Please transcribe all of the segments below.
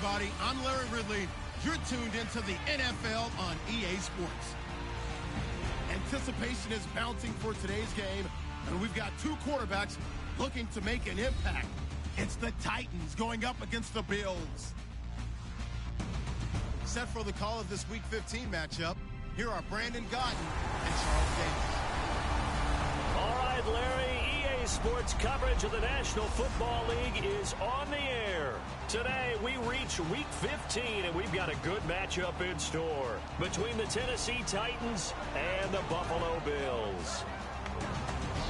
everybody. I'm Larry Ridley. You're tuned into the NFL on EA Sports. Anticipation is mounting for today's game, and we've got two quarterbacks looking to make an impact. It's the Titans going up against the Bills. Set for the call of this Week 15 matchup, here are Brandon Gaudin and Charles Davis. All right, Larry, EA Sports coverage of the National Football League is on the air. Today, we reach Week 15, and we've got a good matchup in store between the Tennessee Titans and the Buffalo Bills.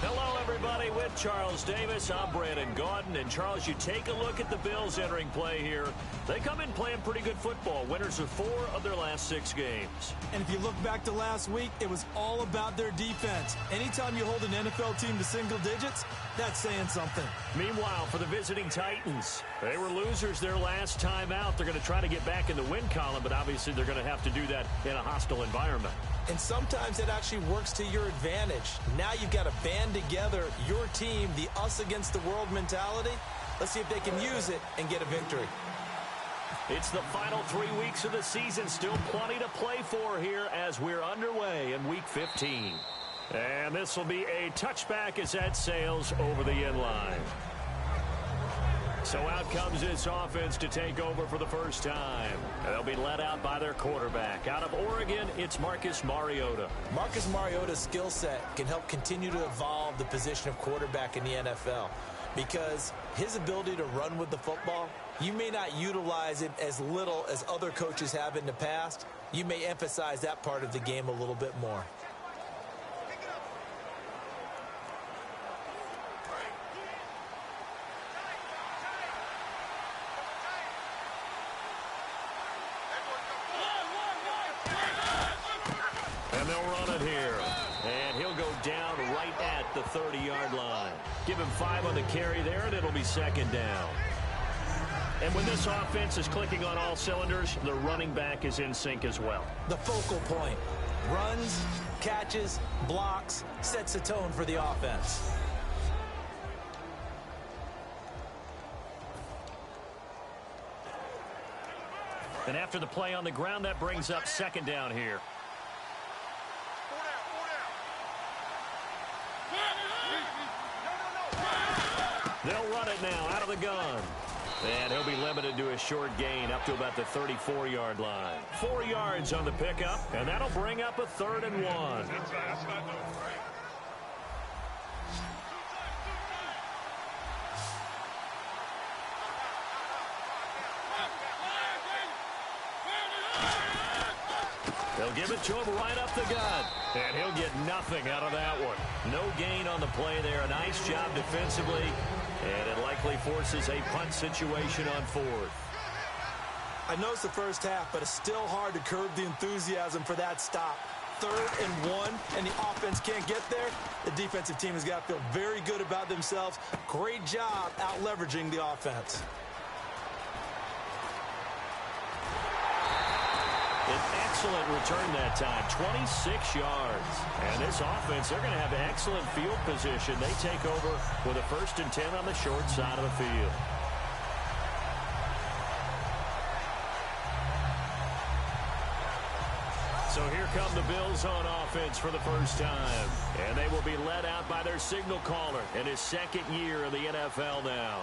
Hello, everybody. With Charles Davis, I'm Brandon Gaudin. And, Charles, you take a look at the Bills entering play here. They come in playing pretty good football. Winners of 4 of their last 6 games. And if you look back to last week, it was all about their defense. Anytime you hold an NFL team to single digits, that's saying something. Meanwhile, for the visiting Titans, they were losers their last time out. They're going to try to get back in the win column, but obviously they're going to have to do that in a hostile environment. And sometimes it actually works to your advantage. Now you've got to band together your team, the us against the world mentality. Let's see if they can use it and get a victory. It's the final 3 weeks of the season. Still plenty to play for here as we're underway in Week 15. And this will be a touchback as that sails over the end line. So out comes this offense to take over for the first time. They'll be led out by their quarterback. Out of Oregon, it's Marcus Mariota. Marcus Mariota's skill set can help continue to evolve the position of quarterback in the NFL because his ability to run with the football, you may not utilize it as little as other coaches have in the past. You may emphasize that part of the game a little bit more. And they'll run it here. And he'll go down right at the 30-yard line. Give him 5 on the carry there, and it'll be second down. And when this offense is clicking on all cylinders, the running back is in sync as well. The focal point. Runs, catches, blocks, sets the tone for the offense. And after the play on the ground, that brings up second down here. They'll run it now out of the gun. And he'll be limited to a short gain up to about the 34-yard line. 4 yards on the pickup, and that'll bring up a 3rd and 1. They'll give it to him right up the gut. And he'll get nothing out of that one. No gain on the play there. A nice job defensively. And it likely forces a punt situation on 4th. I know it's the first half, but it's still hard to curb the enthusiasm for that stop. 3rd and 1, and the offense can't get there. The defensive team has got to feel very good about themselves. Great job out-leveraging the offense. An excellent return that time, 26 yards. And this offense, they're going to have excellent field position. They take over with a 1st and 10 on the short side of the field. So here come the Bills on offense for the first time. And they will be led out by their signal caller in his 2nd year in the NFL now.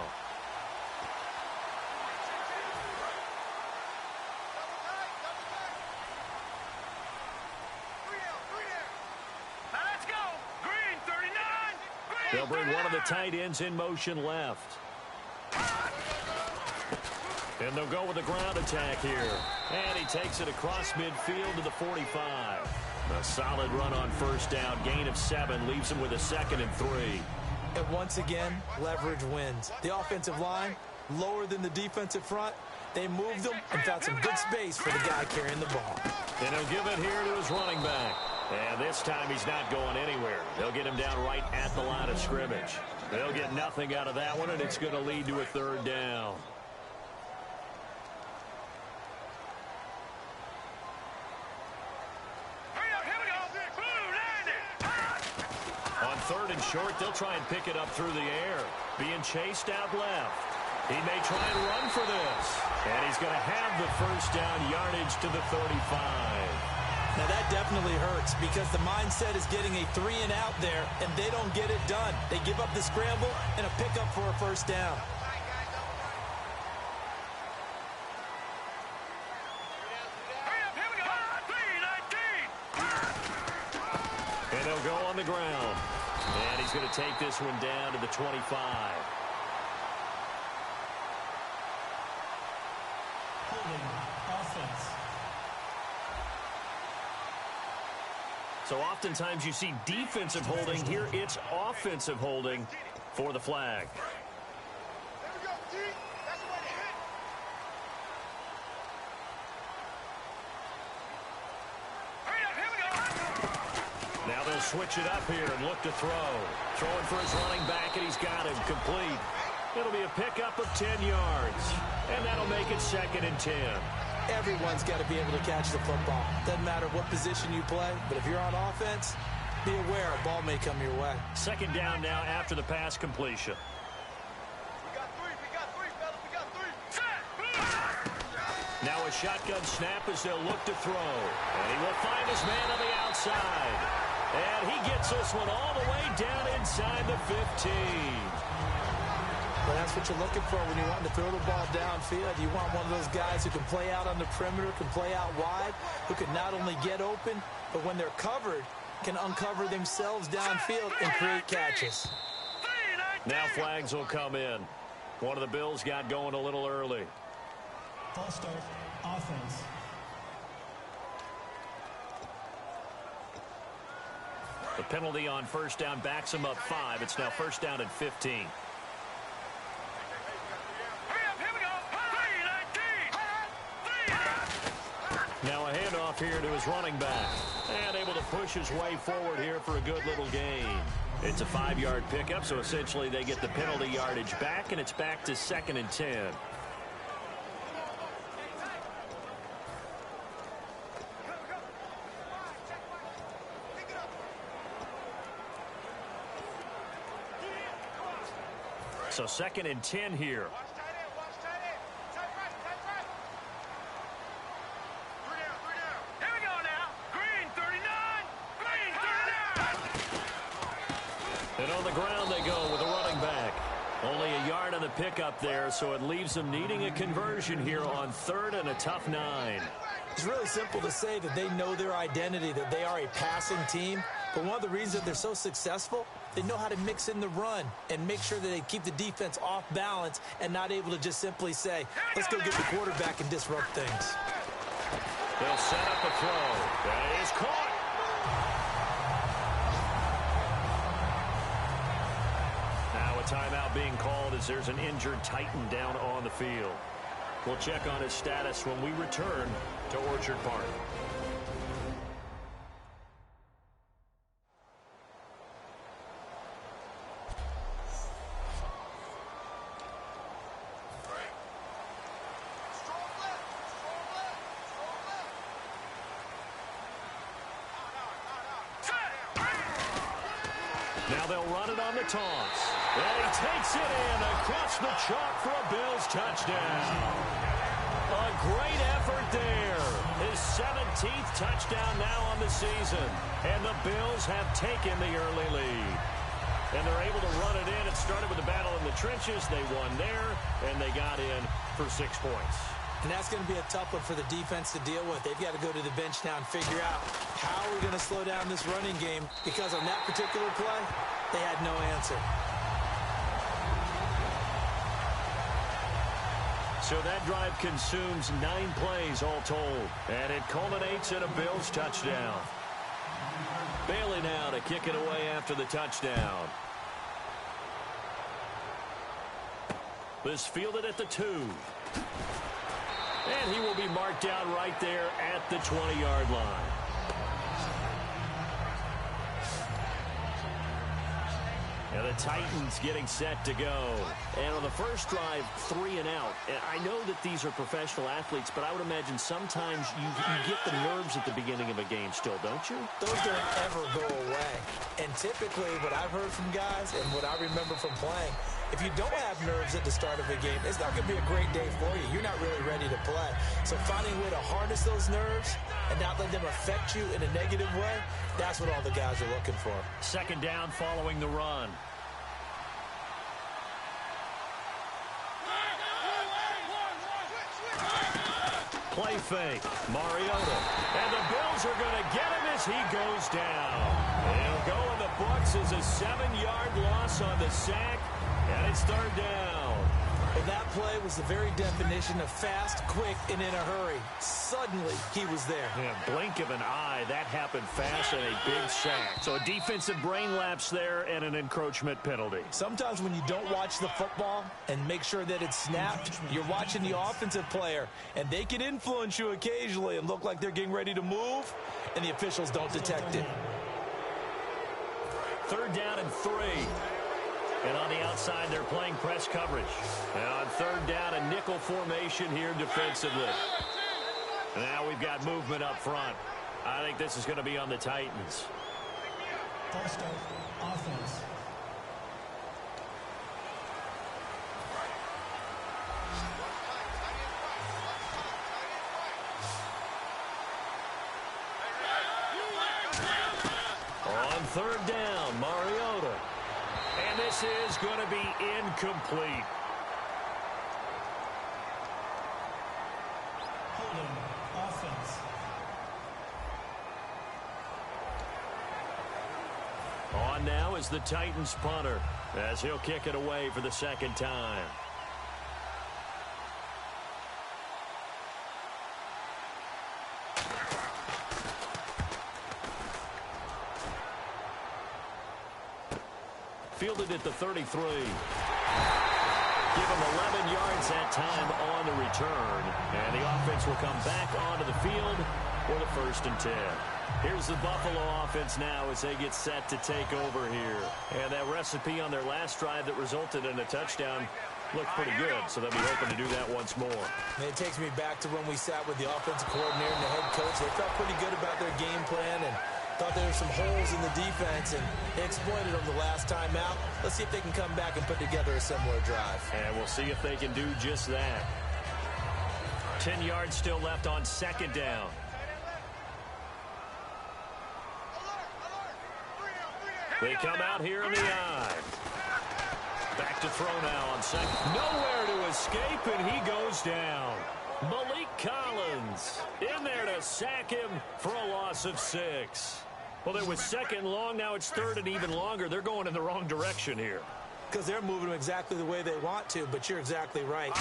They'll bring one of the tight ends in motion left. And they'll go with the ground attack here. And he takes it across midfield to the 45. A solid run on 1st down. Gain of 7 leaves him with a 2nd and 3. And once again, leverage wins. The offensive line, lower than the defensive front. They moved them and found some good space for the guy carrying the ball. And he'll give it here to his running back. And this time he's not going anywhere. They'll get him down right at the line of scrimmage. They'll get nothing out of that one, and it's going to lead to a 3rd down. On 3rd and short, they'll try and pick it up through the air. Being chased out left. He may try and run for this. And he's going to have the first down yardage to the 35. Now that definitely hurts because the mindset is getting a 3-and-out there, and they don't get it done. They give up the scramble and a pickup for a first down. And they'll go on the ground. And he's going to take this one down to the 25. So oftentimes you see defensive holding. Here it's offensive holding for the flag. Now they'll switch it up here and look to throw. Throwing for his running back, and he's got him complete. It'll be a pickup of 10 yards. And that'll make it 2nd and 10. Everyone's got to be able to catch the football. Doesn't matter what position you play, but if you're on offense, be aware a ball may come your way. 2nd down now after the pass completion. We got three, fellas. We got three. Now a shotgun snap as they'll look to throw. And he will find his man on the outside. And he gets this one all the way down inside the 15. Well, that's what you're looking for when you're wanting to throw the ball downfield. You want one of those guys who can play out on the perimeter, can play out wide, who can not only get open, but when they're covered, can uncover themselves downfield and create catches. Now flags will come in. One of the Bills got going a little early. False start, offense. The penalty on first down backs him up 5. It's now first down and 15. Now a handoff here to his running back. And able to push his way forward here for a good little gain. It's a 5-yard pickup, so essentially they get the penalty yardage back, and it's back to 2nd and 10. So 2nd and 10 here. And on the ground they go with a running back. Only a yard on the pickup there, so it leaves them needing a conversion here on 3rd and a tough 9. It's really simple to say that they know their identity, that they are a passing team. But one of the reasons that they're so successful, they know how to mix in the run and make sure that they keep the defense off balance and not able to just simply say, let's go get the quarterback and disrupt things. They'll set up a throw. That is caught. Now a timeout being called as there's an injured Titan down on the field. We'll check on his status when we return to Orchard Park. Now they'll run it on the taunts. And he takes it in across the chalk for a Bills touchdown. A great effort there. His 17th touchdown now on the season. And the Bills have taken the early lead. And they're able to run it in. It started with a battle in the trenches. They won there, and they got in for 6 points. And that's going to be a tough one for the defense to deal with. They've got to go to the bench now and figure out how we're going to slow down this running game, because on that particular play, they had no answer. So that drive consumes 9 plays all told, and it culminates in a Bills touchdown. Bailey now to kick it away after the touchdown. This fielded at the 2. And he will be marked down right there at the 20-yard line. And the Titans getting set to go. And on the first drive, 3 and out. And I know that these are professional athletes, but I would imagine sometimes you get the nerves at the beginning of a game still, don't you? Those don't ever go away. And typically what I've heard from guys and what I remember from playing, if you don't have nerves at the start of a game, it's not going to be a great day for you. You're not really ready to play. So finding a way to harness those nerves and not let them affect you in a negative way, that's what all the guys are looking for. Second down following the run. Play fake. Mariota. And the Bills are going to get him as he goes down. He'll go in the books as a 7-yard loss on the sack, and it's third down. And that play was the very definition of fast, quick, and in a hurry. Suddenly, he was there. Yeah, blink of an eye. That happened fast and a big sack. So a defensive brain lapse there and an encroachment penalty. Sometimes when you don't watch the football and make sure that it's snapped, you're watching the offensive player, and they can influence you occasionally and look like they're getting ready to move, and the officials don't detect it. Third down and 3. And on the outside, they're playing press coverage. And on third down, a nickel formation here defensively. Now we've got movement up front. I think this is going to be on the Titans. False start, offense. On third down, Mariota. And this is going to be incomplete. Holding, offense. On now is the Titans punter as he'll kick it away for the second time. Fielded at the 33. Give him 11 yards that time on the return. And the offense will come back onto the field for the 1st and 10. Here's the Buffalo offense now as they get set to take over here. And that recipe on their last drive that resulted in a touchdown looked pretty good, so they'll be hoping to do that once more. And it takes me back to when we sat with the offensive coordinator and the head coach. They felt pretty good about their game plan and thought there were some holes in the defense, and they exploited them the last time out. Let's see if they can come back and put together a similar drive. And we'll see if they can do just that. 10 yards still left on second down. They come out here in the eye. Back to throw now on second. Nowhere to escape, and he goes down. Malik Collins in there to sack him for a loss of 6. Well, it was second long. Now it's third and even longer. They're going in the wrong direction here. Because they're moving them exactly the way they want to, but you're exactly right.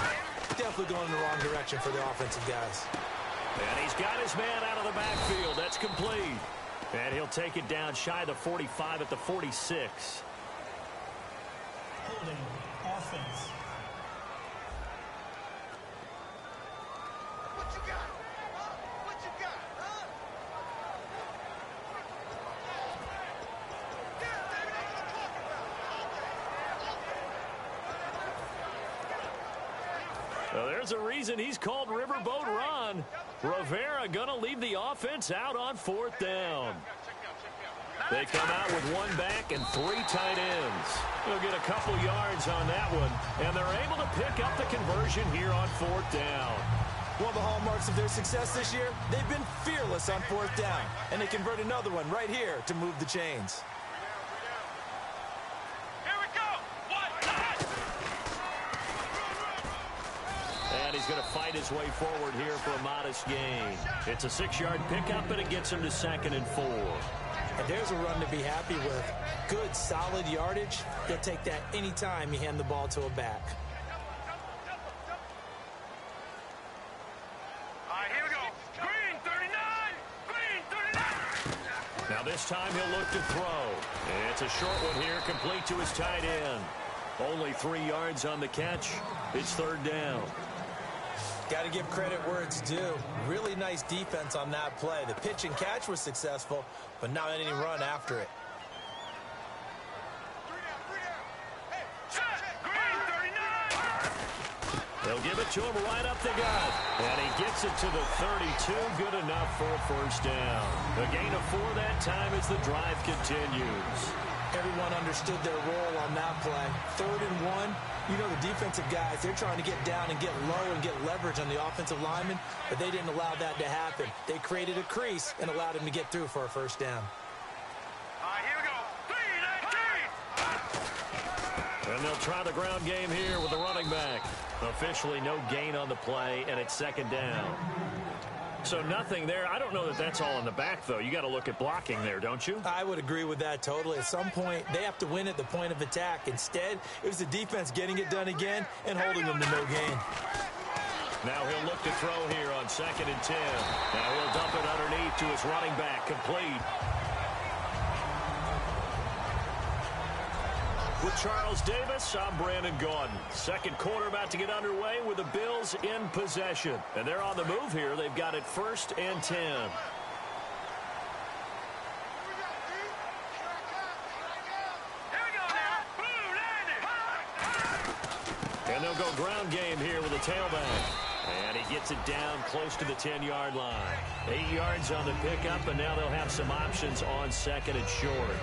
Definitely going in the wrong direction for the offensive guys. And he's got his man out of the backfield. That's complete. And he'll take it down shy of the 45 at the 46. Holding, offense. What you got? Huh? What you got? Huh? Yeah, baby, that's what I'm talking about. Well, there's a reason he's called Riverboat Ron. Rivera going to leave the offense out on 4th down. They come out with 1 back and 3 tight ends. They'll get a couple yards on that one, and they're able to pick up the conversion here on 4th down. One of the hallmarks of their success this year, they've been fearless on 4th down, and they convert another one right here to move the chains. Here we go. And he's going to fight his way forward here for a modest gain. It's a 6-yard pickup, and it gets him to 2nd and 4. And there's a run to be happy with. Good, solid yardage. They'll take that anytime you hand the ball to a back. All right, here we go. Green 39. Green 39. Now this time he'll look to throw. It's a short one here, complete to his tight end. Only 3 yards on the catch. It's 3rd down. Got to give credit where it's due. Really nice defense on that play. The pitch and catch was successful, but not any run after it. Hey, check. Green 39. They'll give it to him right up the gut. And he gets it to the 32. Good enough for a 1st down. A gain of 4 that time as the drive continues. Everyone understood their role on that play. 3rd and 1, you know the defensive guys, they're trying to get down and get low and get leverage on the offensive lineman, but they didn't allow that to happen. They created a crease and allowed him to get through for a first down. Here we go. 3, 19. And they'll try the ground game here with the running back. Officially no gain on the play, and it's 2nd down. So nothing there. I don't know that that's all in the back, though. You got to look at blocking there, don't you? I would agree with that totally. At some point, they have to win at the point of attack. Instead, it was the defense getting it done again and holding them to no gain. Now he'll look to throw here on 2nd and 10. Now he'll dump it underneath to his running back, complete. With Charles Davis, I'm Brandon Gaudin. Second quarter about to get underway with the Bills in possession. And they're on the move here. They've got it 1st and 10. And they'll go ground game here with a tailback. And he gets it down close to the 10-yard line. 8 yards on the pickup, and now they'll have some options on 2nd and short.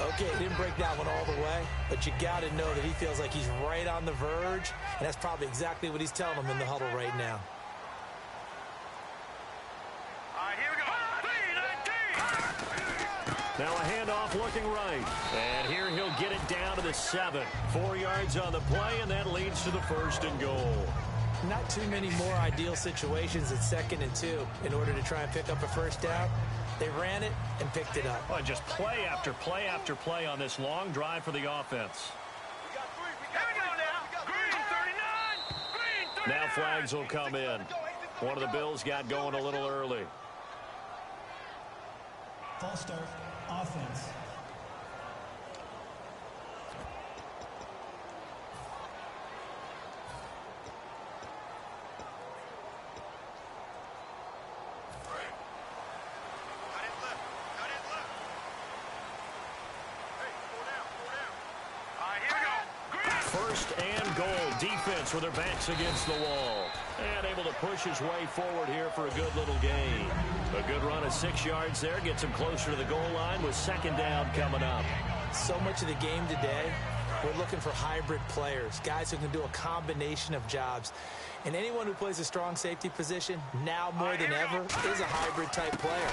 Okay, he didn't break that one all the way, but you got to know that he feels like he's right on the verge, and that's probably exactly what he's telling them in the huddle right now. Here we go. 3, 19. Now a handoff looking right. And here he'll get it down to the 7. 4 yards on the play, and that leads to the 1st and goal. Not too many more ideal situations at 2nd and 2 in order to try and pick up a first down. They ran it and picked it up. Well, just play after play after play on this long drive for the offense. Here we go now. Green 39. Green 39. Now flags will come in. One of the Bills got going a little early. False start. Offense. Defense with their backs against the wall. And able to push his way forward here for a good little gain. A good run of 6 yards there. Gets him closer to the goal line with 2nd down coming up. So much of the game today, we're looking for hybrid players. Guys who can do a combination of jobs. And anyone who plays a strong safety position, now more than ever, is a hybrid type player.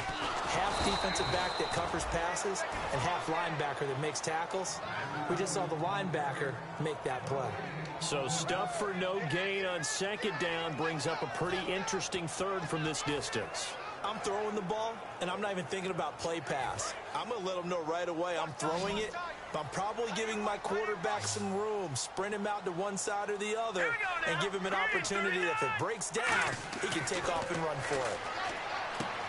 Half defensive back that covers passes and half linebacker that makes tackles. We just saw the linebacker make that play. So stuff for no gain on 2nd down brings up a pretty interesting 3rd from this distance. I'm throwing the ball, and I'm not even thinking about play pass. I'm going to let them know right away I'm throwing it, but I'm probably giving my quarterback some room, sprint him out to one side or the other, and give him an opportunity that if it breaks down, he can take off and run for it.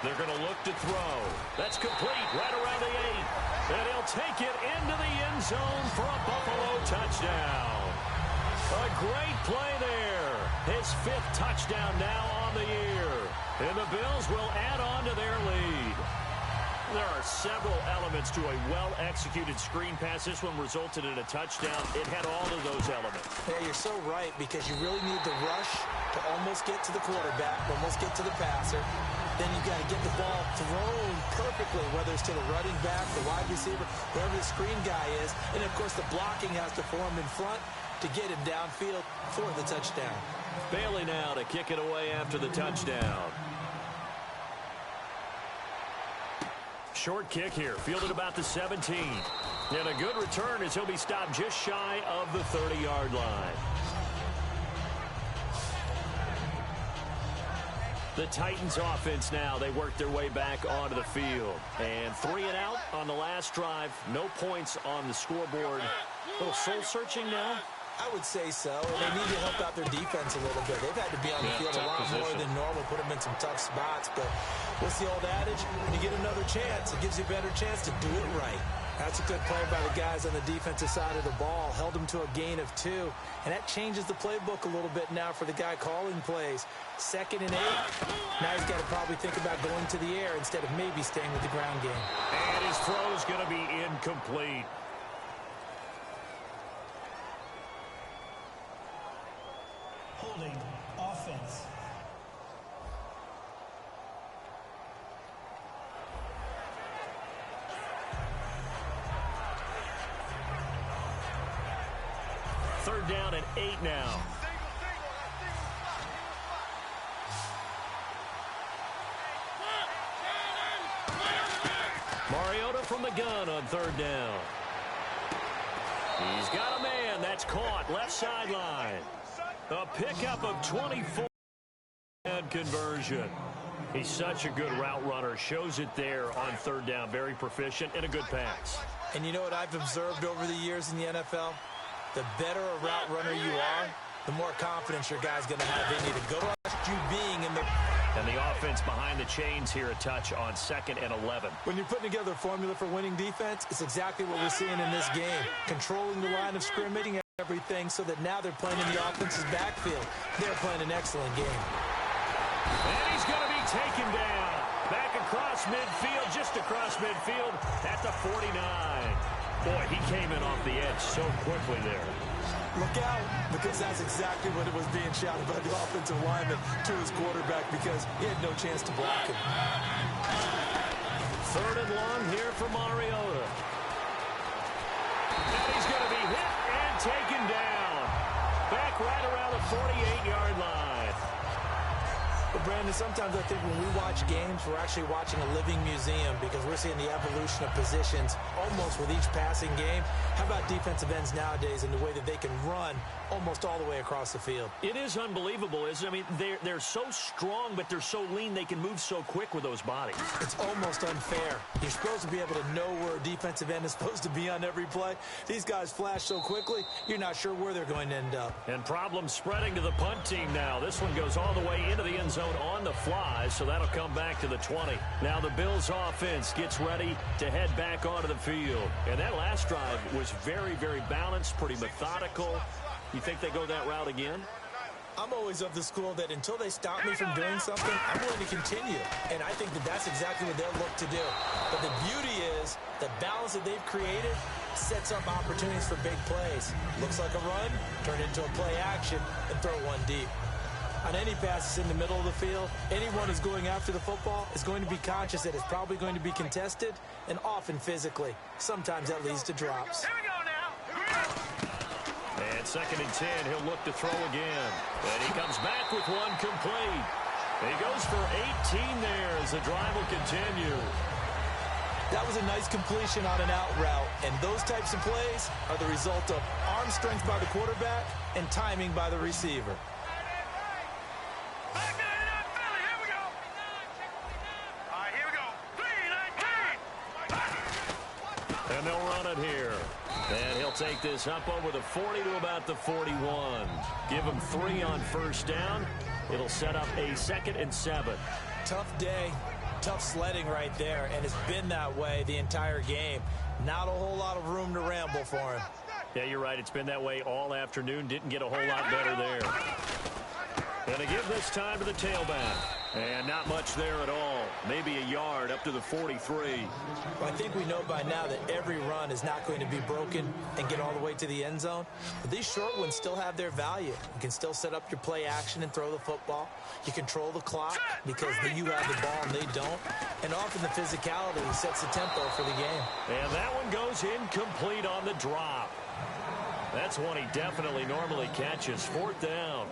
They're going to look to throw. That's complete right around the 8. And he'll take it into the end zone for a Buffalo touchdown. A great play there. His 5th touchdown now on the year. And the Bills will add on to their lead. There are several elements to a well-executed screen pass. This one resulted in a touchdown. It had all of those elements. Yeah, you're so right, because you really need the rush to almost get to the quarterback, almost get to the passer. Then you've got to get the ball thrown perfectly, whether it's to the running back, the wide receiver, wherever the screen guy is. And, of course, the blocking has to form in front to get him downfield for the touchdown. Bailey now to kick it away after the touchdown. Short kick here, fielded about the 17. And a good return as he'll be stopped just shy of the 30-yard line. The Titans offense now, they work their way back onto the field. And 3 and out on the last drive. No points on the scoreboard. A little soul-searching now. I would say so. They need to help out their defense a little bit. They've had to be on the field a lot more than normal, put them in some tough spots. But what's the old adage? When you get another chance, it gives you a better chance to do it right. That's a good play by the guys on the defensive side of the ball. Held them to a gain of 2. And that changes the playbook a little bit now for the guy calling plays. 2nd and 8. Now he's got to probably think about going to the air instead of maybe staying with the ground game. And his throw's going to be incomplete. Holding. Offense. 3rd down and 8 now. Mariota from the gun on 3rd down. He's got a man. That's caught. Left sideline. A pickup of 24 and conversion. He's such a good route runner. Shows it there on 3rd down. Very proficient and a good pass. And you know what I've observed over the years in the NFL? The better a route runner you are, the more confidence your guy's going to have in you to go to you being in the... And the offense behind the chains here, a touch on 2nd and 11. When you're putting together a formula for winning defense, it's exactly what we're seeing in this game. Controlling the line of scrimmage and everything so that now they're playing in the offense's backfield. They're playing an excellent game. And he's going to be taken down. Back across midfield, just across midfield at the 49. Boy, he came in off the edge so quickly there. Look out, because that's exactly what it was being shouted by the offensive lineman to his quarterback because he had no chance to block him. 3rd and long here for Mariota. And he's going to be hit and taken down. Back right around the 48-yard line. But Brandon, sometimes I think when we watch games, we're actually watching a living museum because we're seeing the evolution of positions almost with each passing game. How about defensive ends nowadays and the way that they can run almost all the way across the field? It is unbelievable, isn't it? I mean, they're so strong, but they're so lean, they can move so quick with those bodies. It's almost unfair. You're supposed to be able to know where a defensive end is supposed to be on every play. These guys flash so quickly, you're not sure where they're going to end up. And problems spreading to the punt team now. This one goes all the way into the end zone on the fly, so that'll come back to the 20. Now the Bills offense gets ready to head back onto the field. And that last drive was very, very balanced, pretty methodical. You think they go that route again? I'm always of the school that until they stop me from doing something, I'm willing to continue. And I think that that's exactly what they'll look to do. But the beauty is the balance that they've created sets up opportunities for big plays. Looks like a run, turn into a play action, and throw one deep. On any passes in the middle of the field, anyone who's going after the football is going to be conscious that it's probably going to be contested and often physically. Sometimes that leads to drops. Here we go now. And 2nd and 10, he'll look to throw again. And he comes back with one complete. And he goes for 18 there as the drive will continue. That was a nice completion on an out route, and those types of plays are the result of arm strength by the quarterback and timing by the receiver. And they'll run it here. And he'll take this up over the 40 to about the 41. Give him 3 on 1st down. It'll set up a 2nd and 7. Tough day, tough sledding right there, and it's been that way the entire game. Not a whole lot of room to ramble for him. Yeah, you're right. It's been that way all afternoon. Didn't get a whole lot better there. Going to give this time to the tailback. And not much there at all. Maybe a yard up to the 43. Well, I think we know by now that every run is not going to be broken and get all the way to the end zone. But these short ones still have their value. You can still set up your play action and throw the football. You control the clock because you have the ball and they don't. And often the physicality sets the tempo for the game. And that one goes incomplete on the drop. That's one he definitely normally catches. 4th down.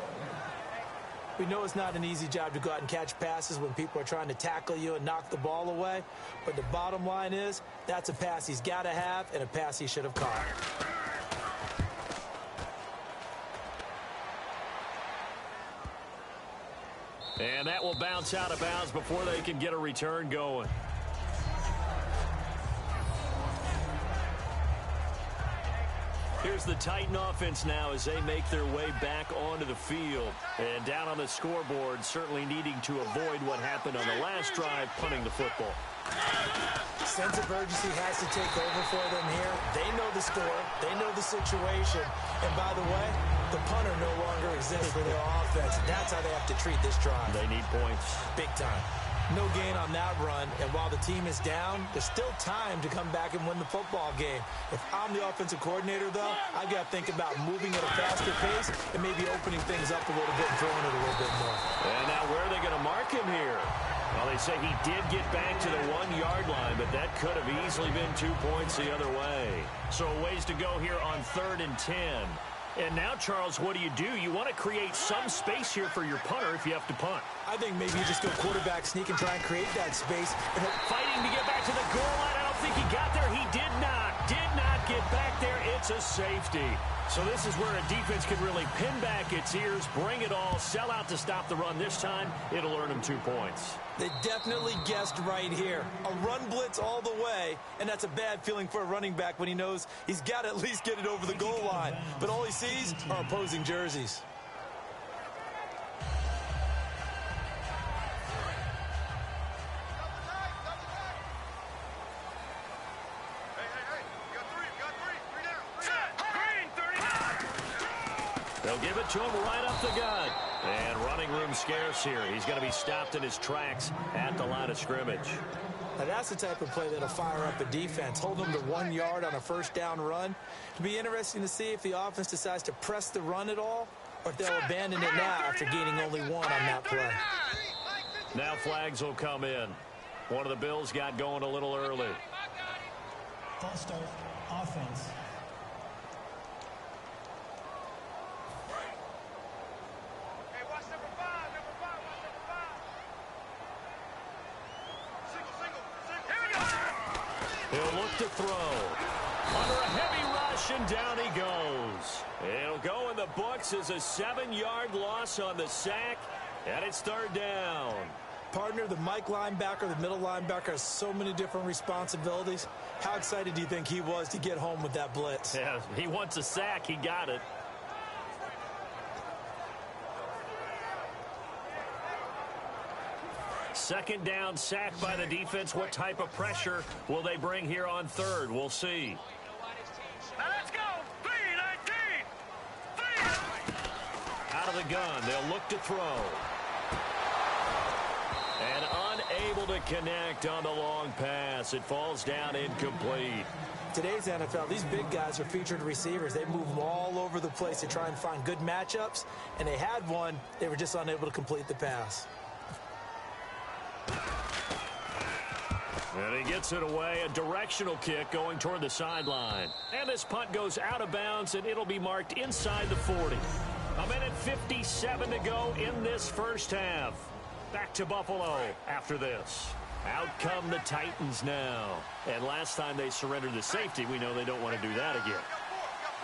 We know it's not an easy job to go out and catch passes when people are trying to tackle you and knock the ball away. But the bottom line is that's a pass he's got to have and a pass he should have caught. And that will bounce out of bounds before they can get a return going. Here's the Titan offense now as they make their way back onto the field. And down on the scoreboard, certainly needing to avoid what happened on the last drive, punting the football. Sense of urgency has to take over for them here. They know the score. They know the situation. And by the way, the punter no longer exists for their offense. That's how they have to treat this drive. They need points. Big time. No gain on that run, and while the team is down, there's still time to come back and win the football game. If I'm the offensive coordinator, though, I've got to think about moving at a faster pace and maybe opening things up a little bit and throwing it a little bit more. And now where are they going to mark him here? Well, they say he did get back to the 1-yard line, but that could have easily been 2 points the other way. So a ways to go here on 3rd and 10. And now, Charles, what do? You want to create some space here for your punter if you have to punt. I think maybe you just go quarterback sneak and try and create that space. Fighting to get back to the goal line. I don't think he got there. He did not get back there. It's a safety. So this is where a defense can really pin back its ears, bring it all, sell out to stop the run this time. It'll earn them 2 points. They definitely guessed right here. A run blitz all the way, and that's a bad feeling for a running back when he knows he's got to at least get it over the goal line. But all he sees are opposing jerseys. They'll give it to him right up the gut. And running room scarce here. He's going to be stopped in his tracks at the line of scrimmage. Now that's the type of play that'll fire up a defense. Hold them to 1 yard on a first down run. It'll be interesting to see if the offense decides to press the run at all or if they'll abandon it now after gaining only 1 on that play. Now flags will come in. One of the Bills got going a little early. False start, offense. He'll look to throw. Under a heavy rush, and down he goes. It'll go in the books as a 7-yard loss on the sack, and it's third down. Partner, the Mike linebacker, the middle linebacker has so many different responsibilities. How excited do you think he was to get home with that blitz? Yeah, he wants a sack. He got it. Second down, sack by the defense. What type of pressure will they bring here on third? We'll see. Now let's go. 3-19. Out of the gun, they'll look to throw. And unable to connect on the long pass. It falls down incomplete. Today's NFL, these big guys are featured receivers. They move them all over the place to try and find good matchups. And they had one. They were just unable to complete the pass. And he gets it away, a directional kick going toward the sideline. And this punt goes out of bounds, and it'll be marked inside the 40. A minute 57 to go in this first half. Back to Buffalo after this. Out come the Titans now. And last time they surrendered the safety, we know they don't want to do that again.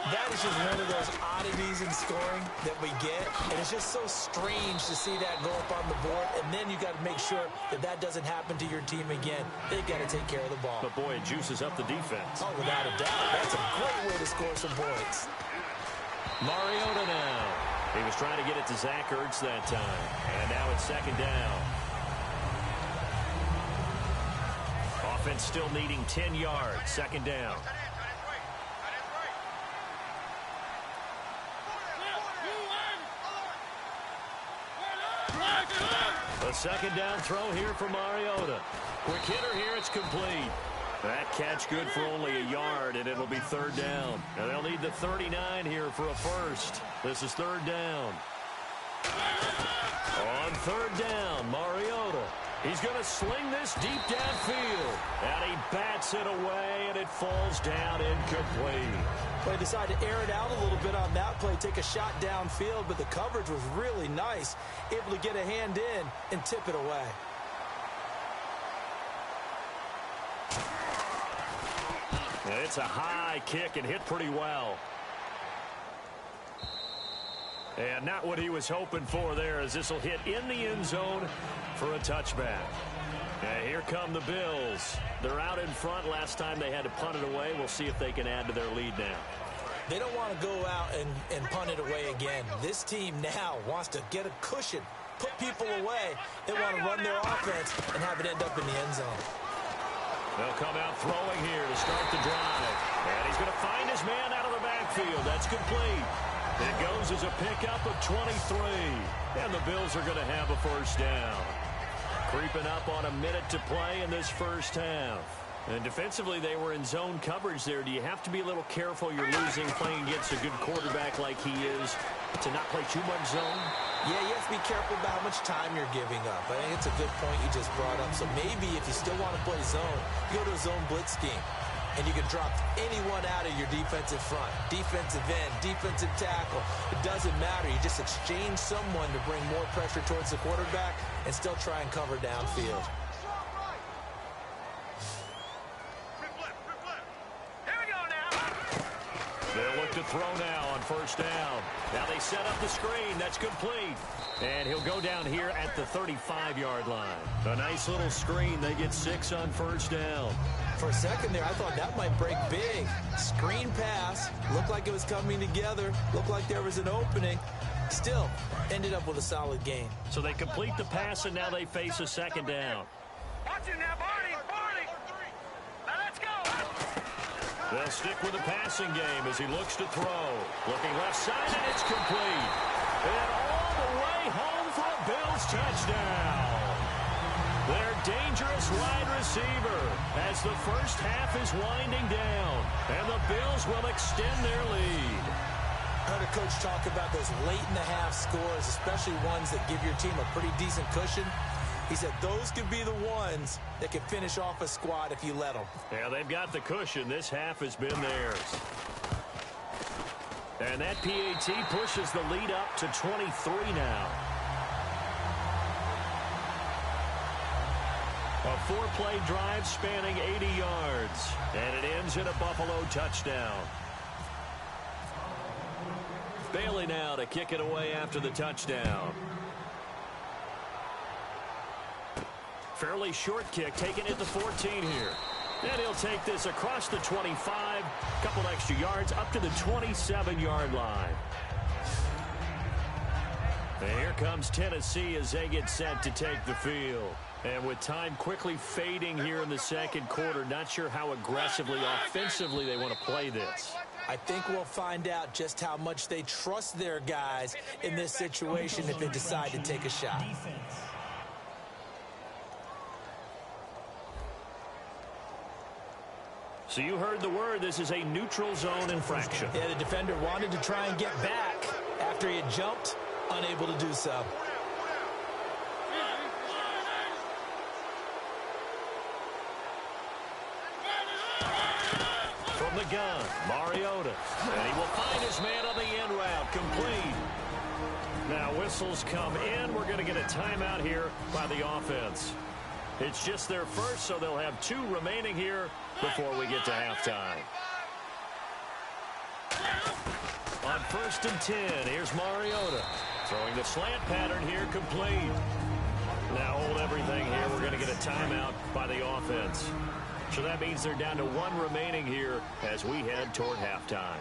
That is just one of those oddities in scoring that we get. And it's just so strange to see that go up on the board. And then you got to make sure that that doesn't happen to your team again. They've got to take care of the ball. But, boy, it juices up the defense. Oh, without a doubt. That's a great way to score some points. Mariota now. He was trying to get it to Zach Ertz that time. And now it's second down. Offense still needing 10 yards. Second down. A second down throw here for Mariota. Quick hitter here, it's complete. That catch good for only a yard, and it'll be third down. And they'll need the 39 here for a first. This is third down. On third down, Mariota. He's going to sling this deep downfield. And he bats it away, and it falls down incomplete. They decided to air it out a little bit on that play, take a shot downfield, but the coverage was really nice. Able to get a hand in and tip it away. And it's a high kick and hit pretty well. And not what he was hoping for there, as this will hit in the end zone for a touchback. And here come the Bills. They're out in front. Last time they had to punt it away. We'll see if they can add to their lead now. They don't want to go out and punt it away again. This team now wants to get a cushion, put people away. They want to run their offense and have it end up in the end zone. They'll come out throwing here to start the drive. And he's going to find his man out of the backfield. That's complete. It goes as a pickup of 23. And the Bills are going to have a first down. Creeping up on a minute to play in this first half. And defensively, they were in zone coverage there. Do you have to be a little careful you're losing playing against a good quarterback like he is to not play too much zone? Yeah, you have to be careful about how much time you're giving up. I think it's a good point you just brought up. So maybe if you still want to play zone, you go to a zone blitz scheme. and you can drop anyone out of your defensive front. Defensive end, defensive tackle. It doesn't matter. You just exchange someone to bring more pressure towards the quarterback and still try and cover downfield. They'll look to throw now on first down. Now they set up the screen. That's complete. And he'll go down here at the 35-yard line. A nice little screen. They get 6 on first down. For a second there, I thought that might break big. Screen pass. Looked like it was coming together. Looked like there was an opening. Still, ended up with a solid gain. So they complete the pass, and now they face a second down. Watch it now, Barney. Now let's go. They'll stick with the passing game as he looks to throw. Looking left side, and it's complete. And all the way home for a Bills touchdown. Their dangerous wide receiver as the first half is winding down. And the Bills will extend their lead. I heard a coach talk about those late-in-the-half scores, especially ones that give your team a pretty decent cushion. He said those could be the ones that can finish off a squad if you let them. Yeah, they've got the cushion. This half has been theirs. And that PAT pushes the lead up to 23 now. A 4-play drive spanning 80 yards. And it ends in a Buffalo touchdown. Bailey now to kick it away after the touchdown. Fairly short kick, taking it to 14 here. And he'll take this across the 25, couple extra yards, up to the 27-yard line. And here comes Tennessee as they get set to take the field. And with time quickly fading here in the second quarter, not sure how aggressively, offensively they want to play this. I think we'll find out just how much they trust their guys in this situation if they decide to take a shot. So you heard the word. This is a neutral zone infraction. Yeah, the defender wanted to try and get back after he had jumped, unable to do so. From the gun, Mariota. And he will find his man on the end route. Complete. Now whistles come in. We're going to get a timeout here by the offense. It's just their first, so they'll have 2 remaining here before we get to halftime. On 1st and 10, here's Mariota. Throwing the slant pattern here, complete. Now hold everything here. We're going to get a timeout by the offense. So that means they're down to 1 remaining here as we head toward halftime.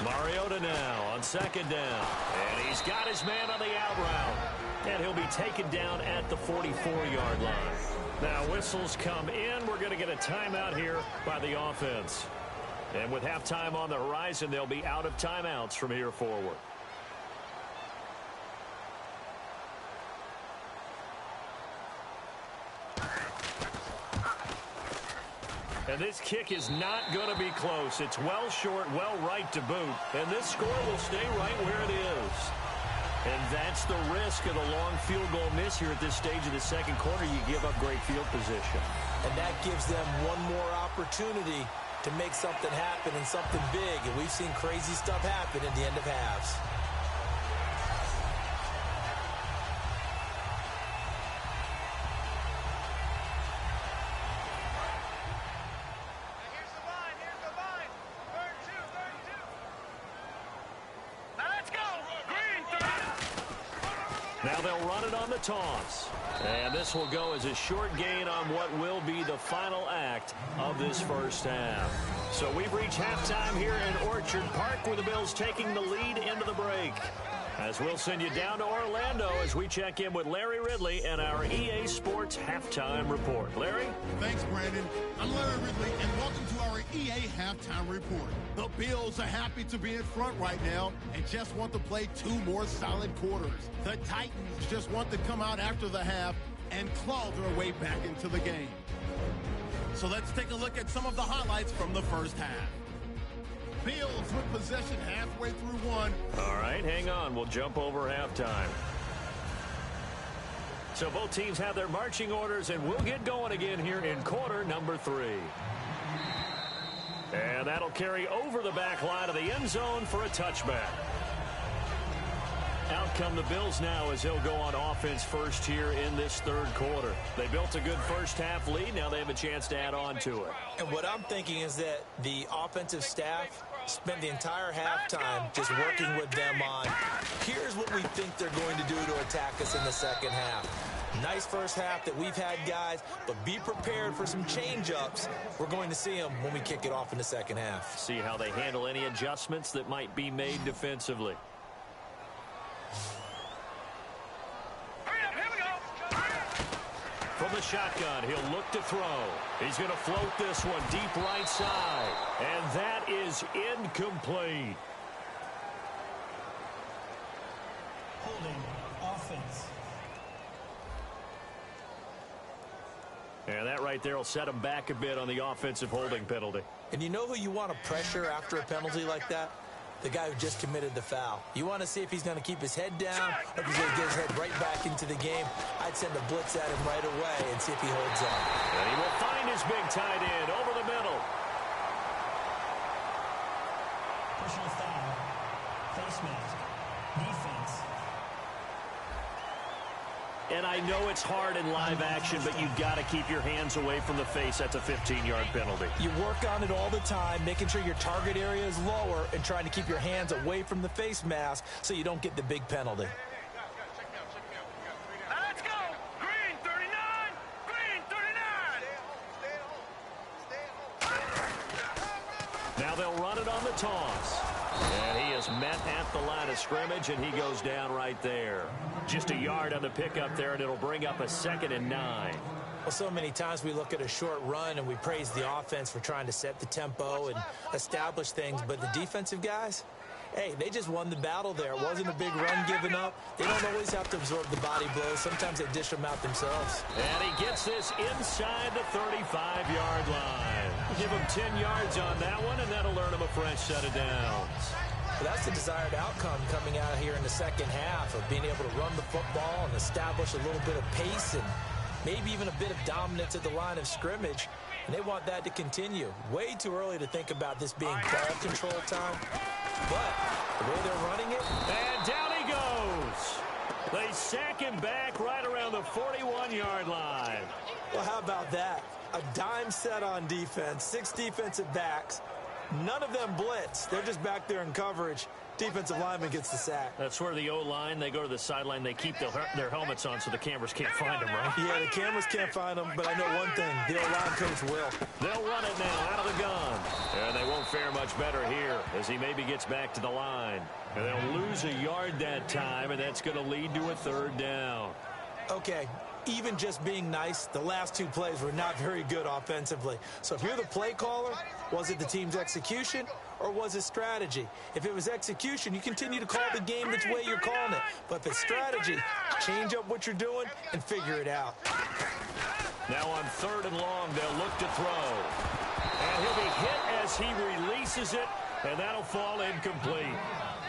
Mariota now on 2nd down. And he's got his man on the out route. And he'll be taken down at the 44-yard line. Now whistles come in. We're going to get a timeout here by the offense. And with halftime on the horizon, they'll be out of timeouts from here forward. And this kick is not going to be close. It's well short, well right to boot. And this score will stay right where it is. And that's the risk of the long field goal miss here at this stage of the second quarter. You give up great field position. And that gives them one more opportunity to make something happen and something big. And we've seen crazy stuff happen at the end of halves. Now they'll run it on the toss. And this will go as a short gain on what will be the final act of this first half. So we've reached halftime here in Orchard Park with the Bills taking the lead into the break. As we'll send you down to Orlando as we check in with Larry Ridley and our EA Sports Halftime Report. Larry? Thanks, Brandon. I'm Larry Ridley, and welcome to our EA Halftime Report. The Bills are happy to be in front right now and just want to play 2 more solid quarters. The Titans just want to come out after the half and claw their way back into the game. So let's take a look at some of the highlights from the first half. Bills with possession halfway through 1. All right, hang on. We'll jump over halftime. So both teams have their marching orders, and we'll get going again here in quarter number 3. And that'll carry over the back line of the end zone for a touchback. Out come the Bills now as they'll go on offense first here in this third quarter. They built a good first-half lead. Now they have a chance to add on to it. And what I'm thinking is that the offensive staff spent the entire halftime just working with them on, here's what we think they're going to do to attack us in the second half. Nice first half that we've had, guys, but be prepared for some change-ups. We're going to see them when we kick it off in the second half. See how they handle any adjustments that might be made defensively. From the shotgun, he'll look to throw. He's going to float this one deep right side. And that is incomplete. Holding offense. And that right there will set him back a bit on the offensive holding penalty. And you know who you want to pressure after a penalty like that? The guy who just committed the foul. You want to see if he's going to keep his head down or if he's going to get his head right back into the game. I'd send a blitz at him right away and see if he holds on. And he will find his big tight end over the middle. Personal foul. Face mask. Defense. And I know it's hard in live action, but you've got to keep your hands away from the face. That's a 15-yard penalty. You work on it all the time, making sure your target area is lower and trying to keep your hands away from the face mask so you don't get the big penalty. Now let's go. Green 39. Green 39. Now they'll run it on the toss. And he is met at the line of scrimmage, and he goes down right there. Just a yard on the pickup there, and it'll bring up a 2nd and 9. Well, so many times we look at a short run and we praise the offense for trying to set the tempo and establish things, but the defensive guys, hey, they just won the battle there. It wasn't a big run given up. They don't always have to absorb the body blows. Sometimes they dish them out themselves. And he gets this inside the 35-yard line. Give him 10 yards on that one, and that'll earn him a fresh set of downs. But that's the desired outcome coming out here in the second half of being able to run the football and establish a little bit of pace and maybe even a bit of dominance at the line of scrimmage. And they want that to continue. Way too early to think about this being ball control time. But the way they're running it. And down he goes. They sack him back right around the 41-yard line. Well, how about that? A dime set on defense, 6 defensive backs. None of them blitz. They're just back there in coverage. Defensive lineman gets the sack. That's where the O-line, they go to the sideline, they keep their helmets on so the cameras can't find them, right? Yeah, the cameras can't find them, but I know one thing. The O-line coach will. They'll run it now out of the gun. And they won't fare much better here as he maybe gets back to the line. And they'll lose a yard that time, and that's going to lead to a 3rd down. Okay, even just being nice, the last 2 plays were not very good offensively. So if you're the play caller, was it the team's execution or was it strategy? If it was execution, you continue to call the game which way you're calling it. But if it's strategy, change up what you're doing and figure it out. Now on 3rd and long, they'll look to throw. And he'll be hit as he releases it, and that'll fall incomplete.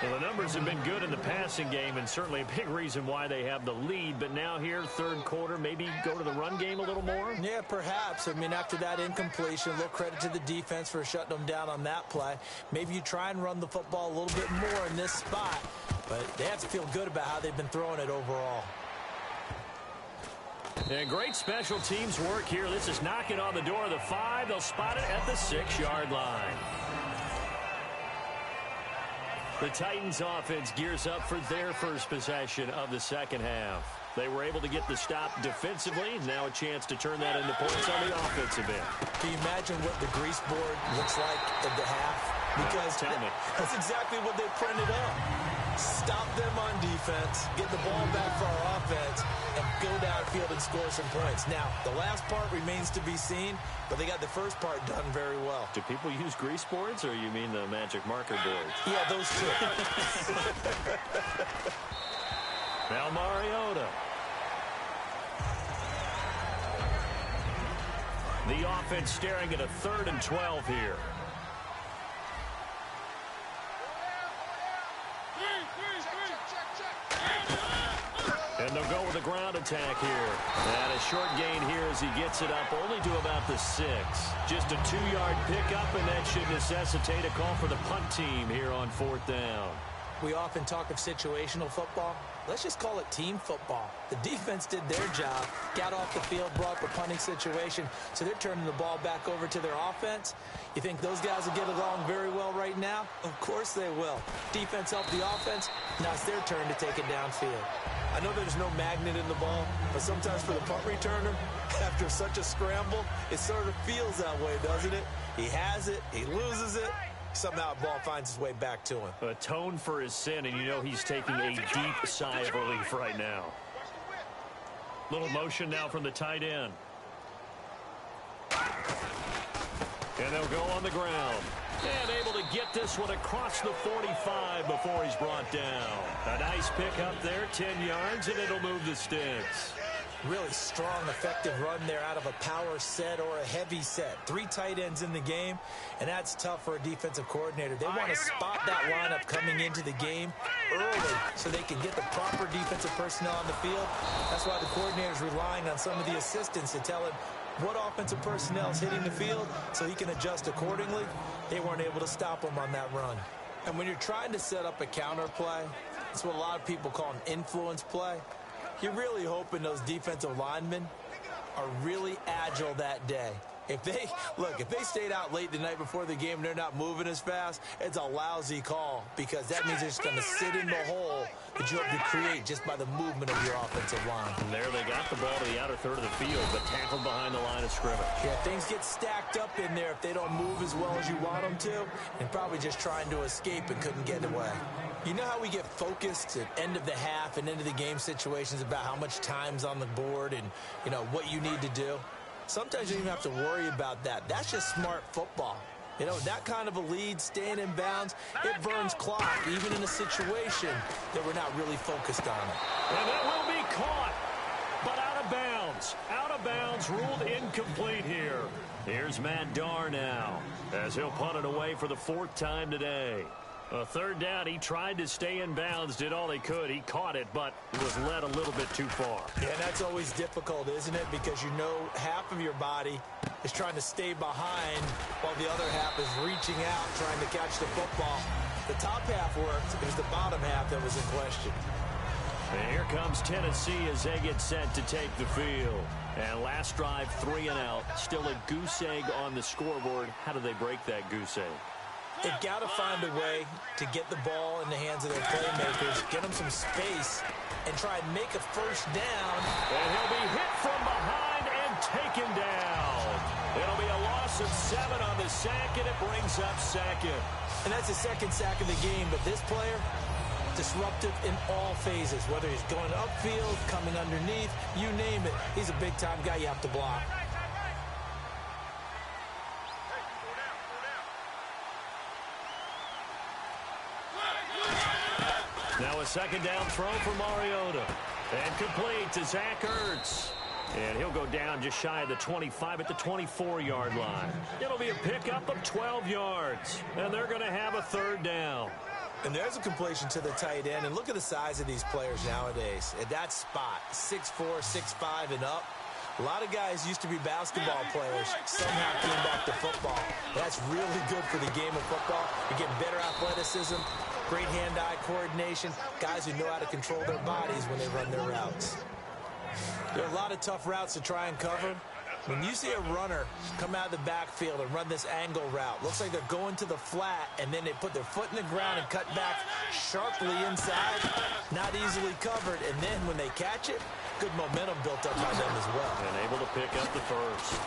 Well, the numbers have been good in the passing game and certainly a big reason why they have the lead. But now here, 3rd quarter, maybe go to the run game a little more? Yeah, perhaps. I mean, after that incompletion, a little credit to the defense for shutting them down on that play. Maybe you try and run the football a little bit more in this spot. But they have to feel good about how they've been throwing it overall. And great special teams work here. This is knocking on the door of the 5. They'll spot it at the 6-yard line. The Titans offense gears up for their first possession of the second half. They were able to get the stop defensively. Now a chance to turn that into points on the offensive end. Can you imagine what the grease board looks like at the half? Because that's exactly what they printed up. Stop them on defense, get the ball back for our offense, and go downfield and score some points. Now, the last part remains to be seen, but they got the first part done very well. Do people use grease boards, or you mean the magic marker boards? Yeah, those two. Now Mariota. The offense staring at a 3rd and 12 here. And And they'll go with a ground attack here. And a short gain here as he gets it up only to about the 6. Just a 2-yard pickup, and that should necessitate a call for the punt team here on 4th down. We often talk of situational football. Let's just call it team football. The defense did their job, got off the field, brought up a punting situation, so they're turning the ball back over to their offense. You think those guys will get along very well right now? Of course they will. Defense helped the offense. Now it's their turn to take it downfield. I know there's no magnet in the ball, but sometimes for the punt returner, after such a scramble, it sort of feels that way, doesn't it? He has it, he loses it. Somehow the ball finds its way back to him. Atone for his sin, and you know he's taking a deep sigh of relief right now. Little motion now from the tight end. And they'll go on the ground. And able to get this one across the 45 before he's brought down. A nice pick up there, 10 yards, and it'll move the sticks. Really strong, effective run there out of a power set or a heavy set. 3 tight ends in the game, and that's tough for a defensive coordinator. They want to spot that lineup coming into the game early so they can get the proper defensive personnel on the field. That's why the coordinator's relying on some of the assistants to tell him what offensive personnel is hitting the field so he can adjust accordingly. They weren't able to stop him on that run. And when you're trying to set up a counter play, it's what a lot of people call an influence play. You're really hoping those defensive linemen are really agile that day. If they stayed out late the night before the game and they're not moving as fast, it's a lousy call because that means they're just going to sit in the hole that you have to create just by the movement of your offensive line. And there they got the ball to the outer third of the field, but tackled behind the line of scrimmage. Yeah, things get stacked up in there if they don't move as well as you want them to, and probably just trying to escape and couldn't get away. You know how we get focused at end of the half and into the game situations about how much time's on the board and, you know, what you need to do? Sometimes you don't even have to worry about that. That's just smart football. You know, that kind of a lead, staying in bounds, it burns clock, even in a situation that we're not really focused on it. And that will be caught, but out of bounds. Out of bounds, ruled incomplete here. Here's Matt Darr now, as he'll punt it away for the 4th time today. A 3rd down, he tried to stay in bounds, did all he could. He caught it, but was led a little bit too far. Yeah, that's always difficult, isn't it? Because you know half of your body is trying to stay behind while the other half is reaching out, trying to catch the football. The top half worked. It was the bottom half that was in question. And here comes Tennessee as they get set to take the field. And last drive, 3 and out. Still a goose egg on the scoreboard. How do they break that goose egg? They've got to find a way to get the ball in the hands of their playmakers, get them some space, and try and make a first down. And he'll be hit from behind and taken down. It'll be a loss of 7 on the sack, and it brings up 2nd. And that's the 2nd sack of the game, but this player, disruptive in all phases, whether he's going upfield, coming underneath, you name it. He's a big-time guy you have to block. Now a 2nd down throw for Mariota. And complete to Zach Ertz. And he'll go down just shy of the 25 at the 24-yard line. It'll be a pickup of 12 yards. And they're going to have a 3rd down. And there's a completion to the tight end. And look at the size of these players nowadays. At that spot, 6'4", 6'5", and up. A lot of guys used to be basketball players. Somehow came back to football. That's really good for the game of football. You're getting better athleticism, great hand-eye coordination, guys who know how to control their bodies when they run their routes. There are a lot of tough routes to try and cover. When you see a runner come out of the backfield and run this angle route, looks like they're going to the flat, and then they put their foot in the ground and cut back sharply inside, not easily covered, and then when they catch it, good momentum built up by them as well. And able to pick up the 1st.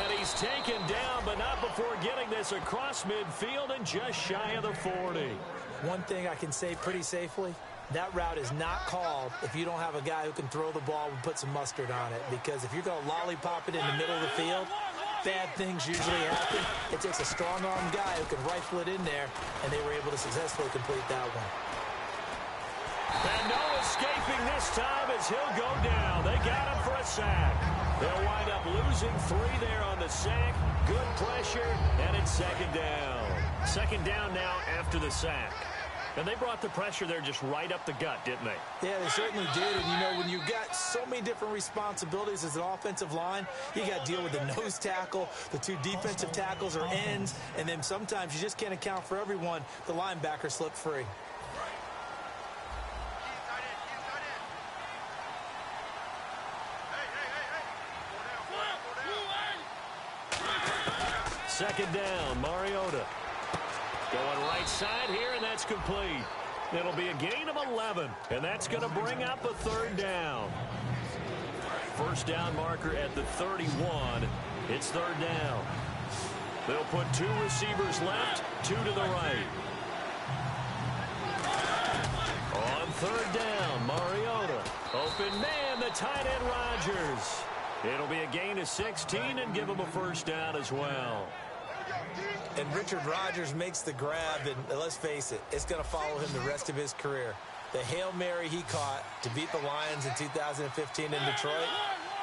And he's taken down, but not before getting this across midfield and just shy of the 40. One thing I can say pretty safely, that route is not called if you don't have a guy who can throw the ball and put some mustard on it. Because if you're going to lollipop it in the middle of the field, bad things usually happen. It takes a strong-armed guy who can rifle it in there, and they were able to successfully complete that one. And no escaping this time as he'll go down. They got him for a sack. They'll wind up losing 3 there on the sack. Good pressure, and it's 2nd down. 2nd down now after the sack. And they brought the pressure there just right up the gut, didn't they? Yeah, they certainly did. And, you know, when you've got so many different responsibilities as an offensive line, you got to deal with the nose tackle, the two defensive tackles or ends, and then sometimes you just can't account for everyone. The linebacker slipped free. Second down, Mariota. Going right side here, and that's complete. It'll be a gain of 11, and that's going to bring up a third down. First down marker at the 31. It's third down. They'll put two receivers left, two to the right. On third down, Mariota. Open man, the tight end Rodgers. It'll be a gain of 16 and give him a first down as well. And Richard Rodgers makes the grab, and let's face it, it's going to follow him the rest of his career. The Hail Mary he caught to beat the Lions in 2015 in Detroit,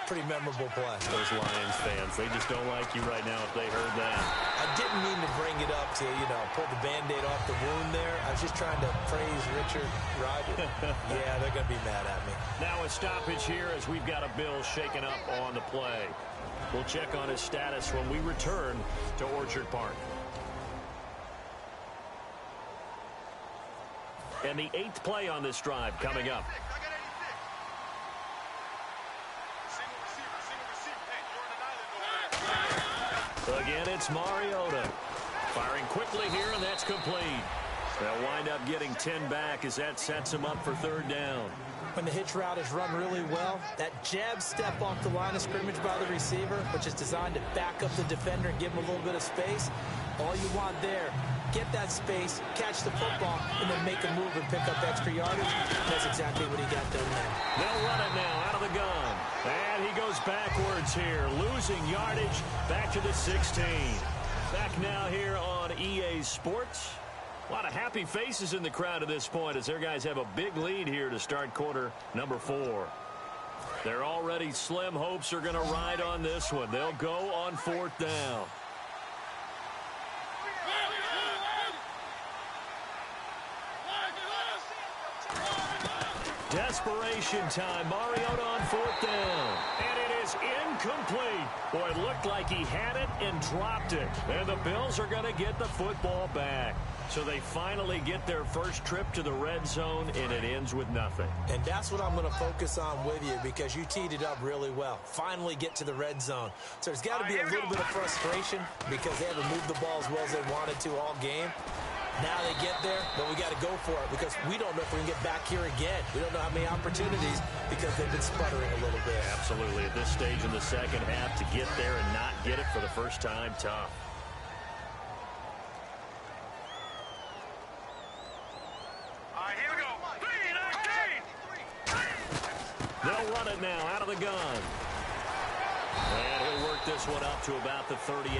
pretty memorable play. Those Lions fans, they just don't like you right now if they heard that. I didn't mean to bring it up to, you know, pull the Band-Aid off the wound there. I was just trying to praise Richard Rodgers. Yeah, they're going to be mad at me. Now a stoppage here as we've got a Bill shaken up on the play. We'll check on his status when we return to Orchard Park. And the 8th play on this drive coming up. Again, it's Mariota. Firing quickly here, and that's complete. They'll wind up getting 10 back as that sets them up for third down. When the hitch route is run really well, that jab step off the line of scrimmage by the receiver, which is designed to back up the defender and give him a little bit of space, all you want there, get that space, catch the football, and then make a move and pick up extra yardage. That's exactly what he got done there. They'll run it now out of the gun. And he goes backwards here, losing yardage back to the 16. Back now here on EA Sports. A lot of happy faces in the crowd at this point as their guys have a big lead here to start quarter number 4. Their already slim hopes are going to ride on this one. They'll go on 4th down. Desperation time. Mariota on 4th down. And it is incomplete. Boy, it looked like he had it and dropped it. And the Bills are going to get the football back. So they finally get their first trip to the red zone, and it ends with nothing. And that's what I'm going to focus on with you because you teed it up really well. Finally get to the red zone. So there's got to be a little bit of frustration because they haven't moved the ball as well as they wanted to all game. Now they get there, but we got to go for it because we don't know if we can get back here again. We don't know how many opportunities because they've been sputtering a little bit. Absolutely. At this stage in the second half, to get there and not get it for the first time, tough. They'll run it now out of the gun. And he'll work this one up to about the 38.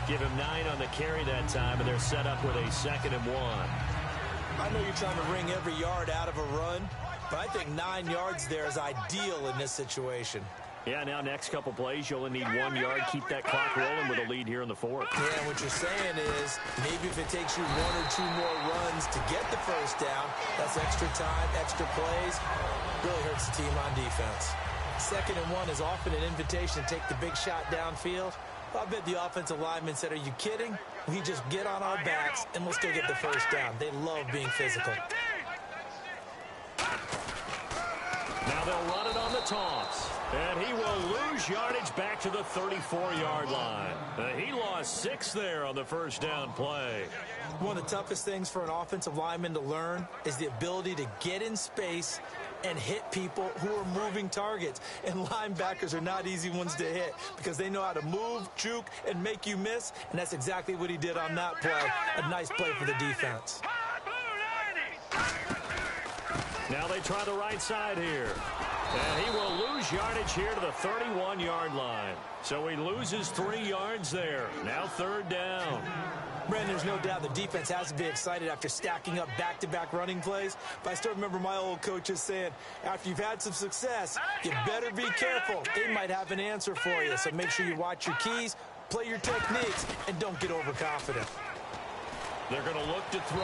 Give him 9 on the carry that time, and they're set up with a 2nd and 1. I know you're trying to wring every yard out of a run, but I think 9 yards there is ideal in this situation. Yeah, now next couple plays, you only need 1 yard. Keep that clock rolling with a lead here in the 4th. Yeah, what you're saying is maybe if it takes you 1 or 2 more runs to get the first down, that's extra time, extra plays. Really hurts the team on defense. 2nd and 1 is often an invitation to take the big shot downfield. I bet the offensive linemen said, are you kidding? We just get on our backs and let's go get the first down. They love being physical. Now they'll run it on the toss. And he will lose yardage back to the 34-yard line. He lost 6 there on the first down play. One of the toughest things for an offensive lineman to learn is the ability to get in space and hit people who are moving targets. And linebackers are not easy ones to hit because they know how to move, juke, and make you miss. And that's exactly what he did on that play. A nice play for the defense. Now they try the right side here. And he will lose yardage here to the 31-yard line. So he loses 3 yards there. Now 3rd down. Brandon, there's no doubt the defense has to be excited after stacking up back-to-back running plays. But I still remember my old coaches saying, after you've had some success, you better be careful. They might have an answer for you. So make sure you watch your keys, play your techniques, and don't get overconfident. They're going to look to throw.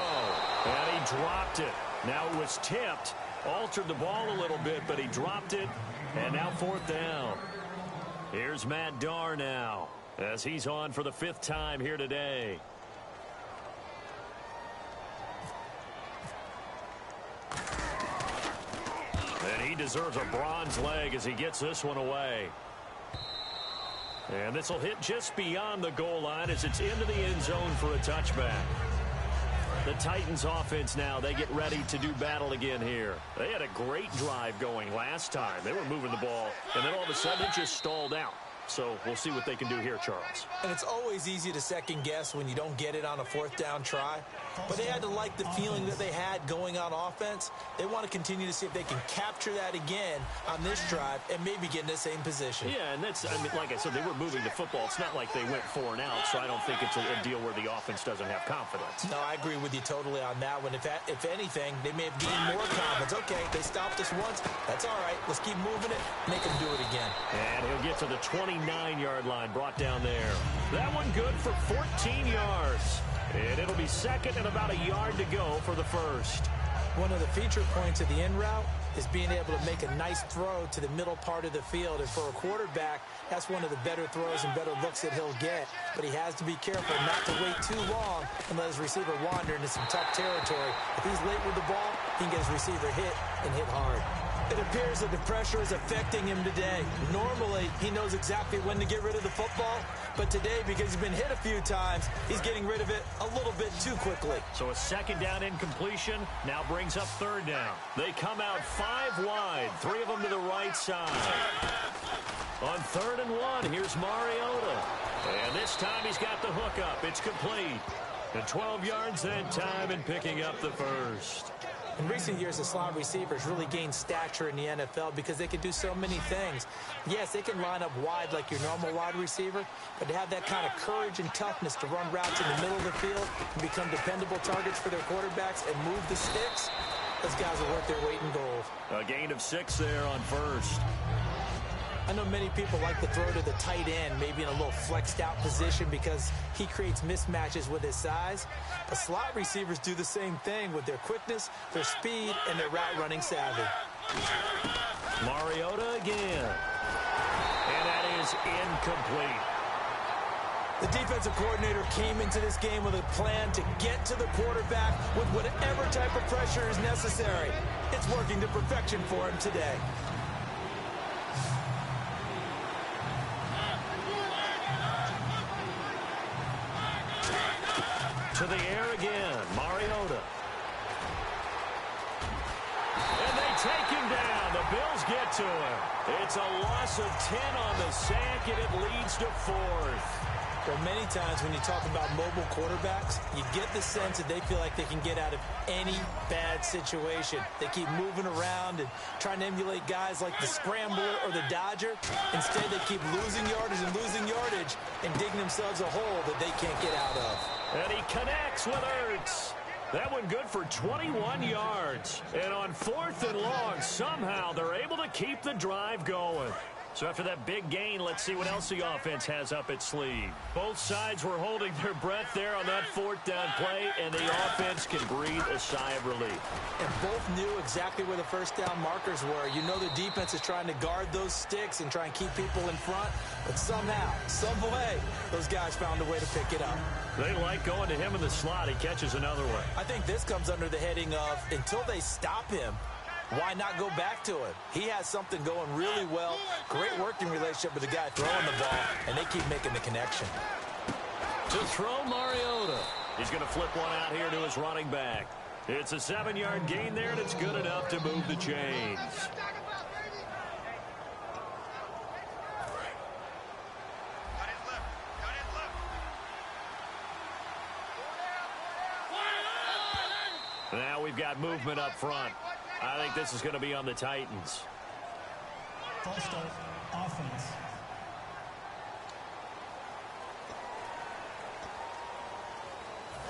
And he dropped it. Now it was tipped. Altered the ball a little bit, but he dropped it. And now 4th down. Here's Matt Darr now, as he's on for the 5th time here today. And he deserves a bronze leg as he gets this one away. And this will hit just beyond the goal line as it's into the end zone for a touchback. The Titans offense now, they get ready to do battle again here. They had a great drive going last time. They were moving the ball, and then all of a sudden it just stalled out. So we'll see what they can do here, Charles. And it's always easy to second guess when you don't get it on a 4th down try. But they had to like the feeling that they had going on offense. They want to continue to see if they can capture that again on this drive and maybe get in the same position. Yeah, and that's, I mean, like I said, they were moving the football. It's not like they went 4 and out, so I don't think it's a deal where the offense doesn't have confidence. No, I agree with you totally on that one. If anything, they may have gained more confidence. Okay, they stopped us once. That's all right. Let's keep moving it. Make them do it again. And he'll get to the 29-yard line, brought down there. That one good for 14 yards. And it'll be 2nd and about a yard to go for the 1st. One of the feature points of the in route is being able to make a nice throw to the middle part of the field. And for a quarterback, that's one of the better throws and better looks that he'll get. But he has to be careful not to wait too long and let his receiver wander into some tough territory. If he's late with the ball, he can get his receiver hit and hit hard. It appears that the pressure is affecting him today. Normally, he knows exactly when to get rid of the football, but today, because he's been hit a few times, he's getting rid of it a little bit too quickly. So a 2nd down incompletion now brings up 3rd down. They come out 5 wide, 3 of them to the right side. On 3rd and 1, here's Mariota. And this time he's got the hook up. It's complete. And 12 yards that time and picking up the 1st. In recent years, the slot receivers really gained stature in the NFL because they can do so many things. Yes, they can line up wide like your normal wide receiver, but to have that kind of courage and toughness to run routes in the middle of the field and become dependable targets for their quarterbacks and move the sticks, those guys are worth their weight in gold. A gain of 6 there on 1st. I know many people like to throw to the tight end, maybe in a little flexed out position because he creates mismatches with his size. But slot receivers do the same thing with their quickness, their speed, and their route running savvy. Mariota again. And that is incomplete. The defensive coordinator came into this game with a plan to get to the quarterback with whatever type of pressure is necessary. It's working to perfection for him today. To the air again, Mariota. And they take him down. The Bills get to him. It's a loss of 10 on the sack, and it leads to 4th. Well, many times when you talk about mobile quarterbacks, you get the sense that they feel like they can get out of any bad situation. They keep moving around and trying to emulate guys like the Scrambler or the Dodger. Instead, they keep losing yardage and digging themselves a hole that they can't get out of. And he connects with Ertz. That one good for 21 yards. And on 4th and long, somehow they're able to keep the drive going. So after that big gain, let's see what else the offense has up its sleeve. Both sides were holding their breath there on that 4th down play, and the offense can breathe a sigh of relief. And both knew exactly where the 1st down markers were. You know the defense is trying to guard those sticks and try and keep people in front, but somehow, some way, those guys found a way to pick it up. They like going to him in the slot. He catches another one. I think this comes under the heading of, until they stop him, why not go back to him? He has something going really well. Great working relationship with the guy throwing the ball, and they keep making the connection. To throw Mariota. He's going to flip one out here to his running back. It's a 7-yard gain there, and it's good enough to move the chains. Now we've got movement up front. I think this is going to be on the Titans. False start, offense.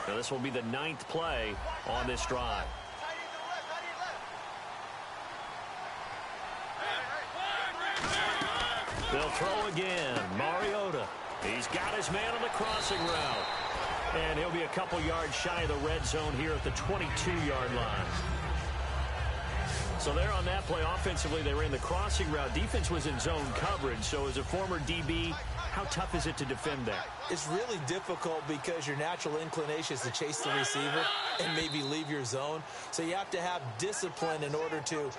Now this will be the 9th play on this drive. They'll throw again. Mariota. He's got his man on the crossing route. And he'll be a couple yards shy of the red zone here at the 22-yard line. So there on that play, offensively, they ran the crossing route. Defense was in zone coverage. So as a former DB, how tough is it to defend that? It's really difficult because your natural inclination is to chase the receiver and maybe leave your zone. So you have to have discipline in order to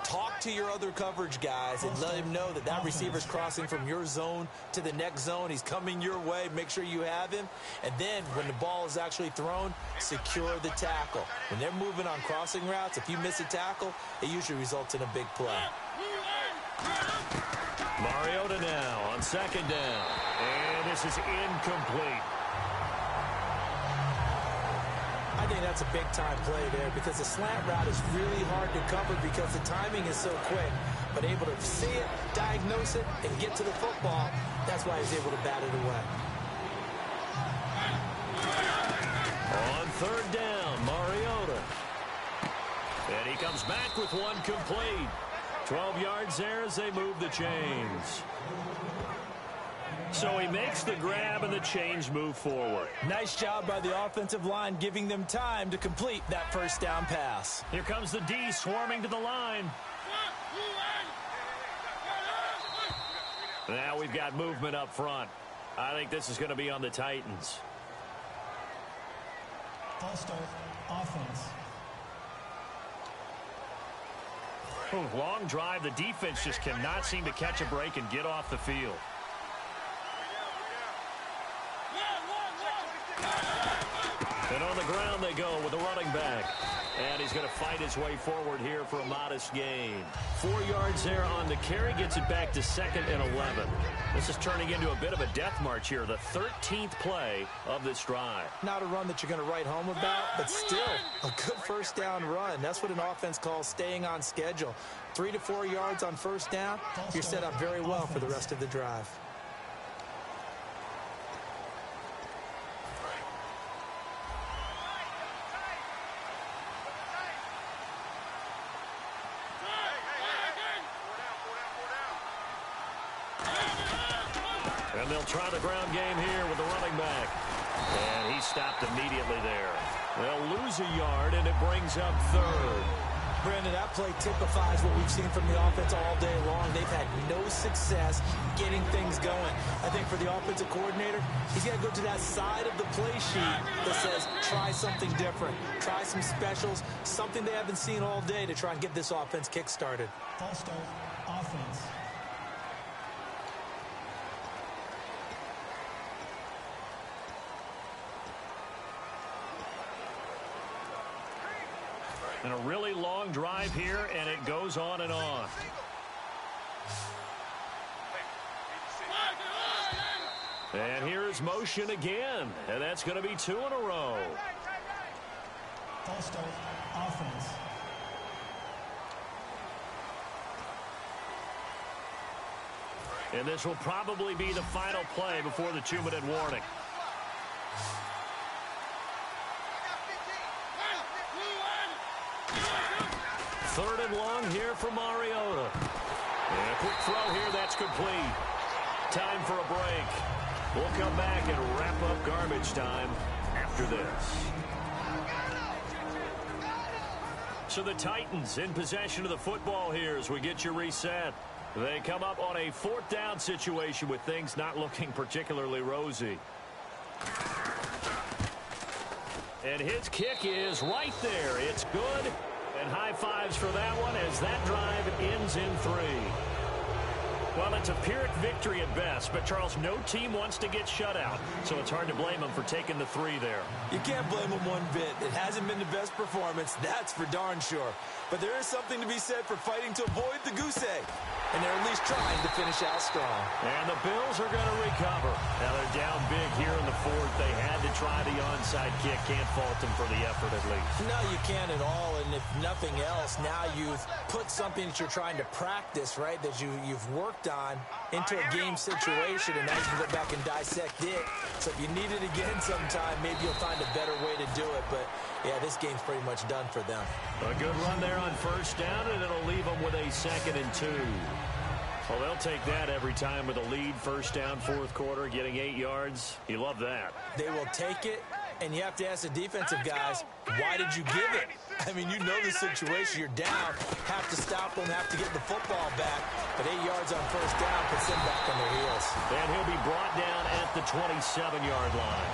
talk to your other coverage guys and let him know that that receiver's crossing from your zone to the next zone. He's coming your way. Make sure you have him. And then when the ball is actually thrown, secure the tackle. When they're moving on crossing routes, if you miss a tackle, it usually results in a big play. Mariota now on second down. And this is incomplete. I think that's a big-time play there because the slant route is really hard to cover because the timing is so quick. But able to see it, diagnose it, and get to the football, that's why he's able to bat it away. On third down, Mariota. And he comes back with one complete. 12 yards there as they move the chains. So he makes the grab and the chains move forward. Nice job by the offensive line giving them time to complete that first down pass. Here comes the D swarming to the line. Now we've got movement up front. I think this is going to be on the Titans. False start, offense. Long drive. The defense just cannot seem to catch a break and get off the field. And on the ground they go with the running back. And he's going to fight his way forward here for a modest gain. 4 yards there on the carry. Gets it back to 2nd and 11. This is turning into a bit of a death march here. The 13th play of this drive. Not a run that you're going to write home about, but still a good first down run. That's what an offense calls staying on schedule. 3 to 4 yards on first down. You're set up very well for the rest of the drive. And they'll try the ground game here with the running back. And he stopped immediately there. They'll lose a yard, and it brings up third. Brandon, that play typifies what we've seen from the offense all day long. They've had no success getting things going. I think for the offensive coordinator, he's got to go to that side of the play sheet that says, try something different. Try some specials, something they haven't seen all day to try and get this offense kick-started. False start, offense. And a really long drive here, and it goes on and on. And here's motion again, and that's going to be 2 in a row. False start, offense. And this will probably be the final play before the 2-minute warning. Third and long here for Mariota. And a quick throw here, that's complete. Time for a break. We'll come back and wrap up garbage time after this. So the Titans in possession of the football here as we get you reset. They come up on a 4th down situation with things not looking particularly rosy. And his kick is right there. It's good. And high fives for that one as that drive ends in 3. Well, it's a Pyrrhic victory at best, but Charles, no team wants to get shut out, so it's hard to blame them for taking the 3 there. You can't blame them one bit. It hasn't been the best performance, that's for darn sure. But there is something to be said for fighting to avoid the goose egg. And they're at least trying to finish out strong. And the Bills are going to recover. Now they're down big here in the 4th. They had to try the onside kick. Can't fault them for the effort at least. No, you can't at all. And if nothing else, now you've put something that you're trying to practice, right, that you've worked on into a game situation. And now you can go back and dissect it. So if you need it again sometime, maybe you'll find a better way to do it. But, yeah, this game's pretty much done for them. A good run there on first down, and it'll leave them with a 2nd and 2. Well, they'll take that every time with a lead. First down, 4th quarter, getting 8 yards. You love that. They will take it, And you have to ask the defensive guys, why did you give it? I mean, you know the situation. You're down. Have to stop them, have to get the football back. But 8 yards on first down puts them back on their heels. And he'll be brought down at the 27-yard line.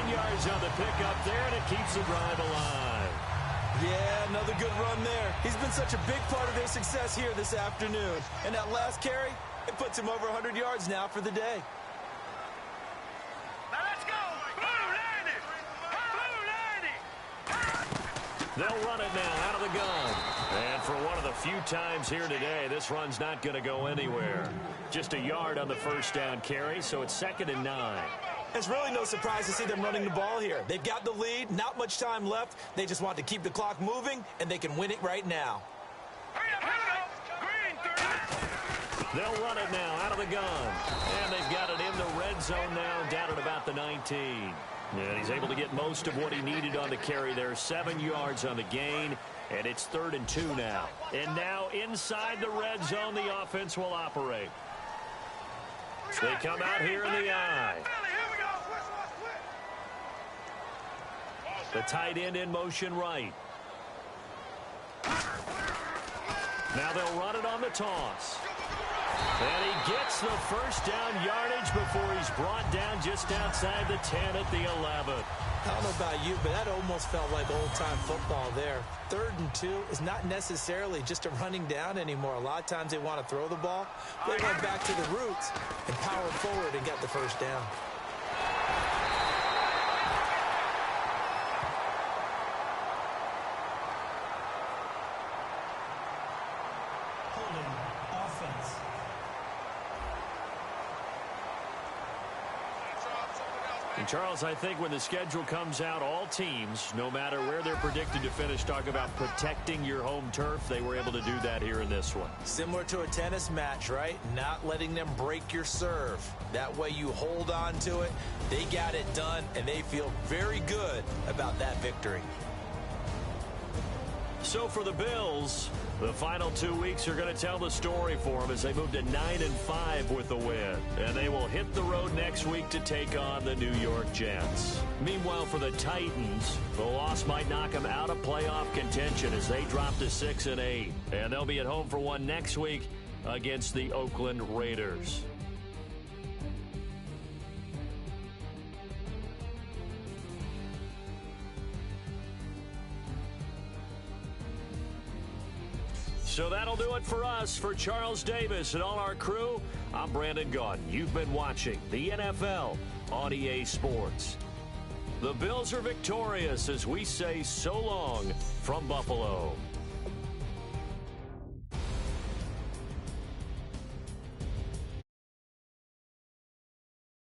9 yards on the pickup there, and it keeps the drive alive. Yeah, another good run there. He's been such a big part of their success here this afternoon. And that last carry, it puts him over 100 yards now for the day. Now let's go. Blue 90. Blue 90. They'll run it now out of the gun. And for one of the few times here today, this run's not going to go anywhere. Just a yard on the first down carry, so it's 2nd and 9. It's really no surprise to see them running the ball here. They've got the lead, not much time left. They just want to keep the clock moving, and they can win it right now. Hurry up, Green 30. They'll run it now out of the gun. And they've got it in the red zone now, down at about the 19. And he's able to get most of what he needed on the carry there. 7 yards on the gain, and it's 3rd and 2 now. And now inside the red zone, the offense will operate. They come out here in the eye. The tight end in motion right. Now they'll run it on the toss. And he gets the first down yardage before he's brought down just outside the 10 at the 11. I don't know about you, but that almost felt like old-time football there. 3rd and 2 is not necessarily just a running down anymore. A lot of times they want to throw the ball. They went back to the roots and powered forward and got the first down. Holding offense. And Charles, I think when the schedule comes out, all teams, no matter where they're predicted to finish, talk about protecting your home turf. They were able to do that here in this one. Similar to a tennis match, right? Not letting them break your serve. That way you hold on to it. They got it done, and they feel very good about that victory. So for the Bills, the final 2 weeks are going to tell the story for them as they move to 9-5 with the win. And they will hit the road next week to take on the New York Jets. Meanwhile, for the Titans, the loss might knock them out of playoff contention as they drop to 6-8. And they'll be at home for one next week against the Oakland Raiders. So that'll do it for us. For Charles Davis and all our crew, I'm Brandon Gaudin. You've been watching the NFL on EA Sports. The Bills are victorious as we say so long from Buffalo.